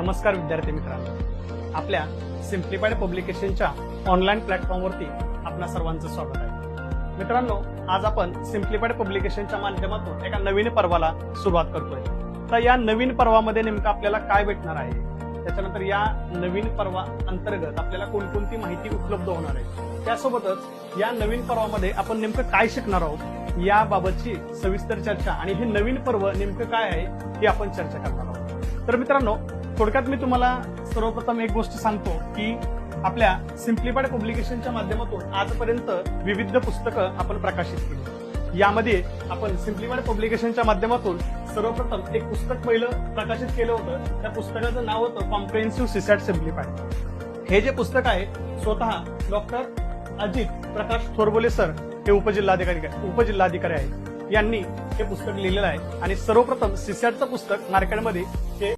नमस्कार विद्यार्थी मित्रांनो, आपल्या सिम्प्लिफाईड पब्लिकेशनच्या ऑनलाईन प्लॅटफॉर्मवरती आपल्या सर्वांचं स्वागत आहे. मित्रांनो, आज आपण सिम्प्लिफाईड पब्लिकेशनच्या माध्यमातून एका नवीन पर्वाला सुरुवात करतोय. तर या नवीन पर्वामध्ये नेमकं आपल्याला काय भेटणार आहे, त्याच्यानंतर या नवीन पर्वा अंतर्गत आपल्याला कोणकोणती माहिती उपलब्ध होणार आहे, त्यासोबतच या नवीन पर्वामध्ये आपण नेमकं काय शिकणार आहोत याबाबतची सविस्तर चर्चा आणि हे नवीन पर्व नेमकं काय आहे हे आपण चर्चा करणार आहोत. तर मित्रांनो, थोडक्यात मी तुम्हाला सर्वप्रथम एक गोष्ट सांगतो की आपल्या सिम्प्लिफाईड पब्लिकेशनच्या माध्यमातून आजपर्यंत विविध पुस्तकं आपण प्रकाशित केली. यामध्ये आपण सिम्प्लिफाईड पब्लिकेशनच्या माध्यमातून सर्वप्रथम एक पुस्तक पहिलं प्रकाशित केलं होतं. त्या पुस्तकाचं नाव होतं कॉम्प्रिहेन्सिव्ह सीसॅट सिम्प्लिफाईड. हे जे पुस्तक आहे स्वतः डॉक्टर अजित प्रकाश थोरबोले सर हे उपजिल्हाधिकारी आहेत, यांनी हे पुस्तक लिहिलेलं आहे. आणि सर्वप्रथम सीसॅटचं पुस्तक मार्केटमध्ये हे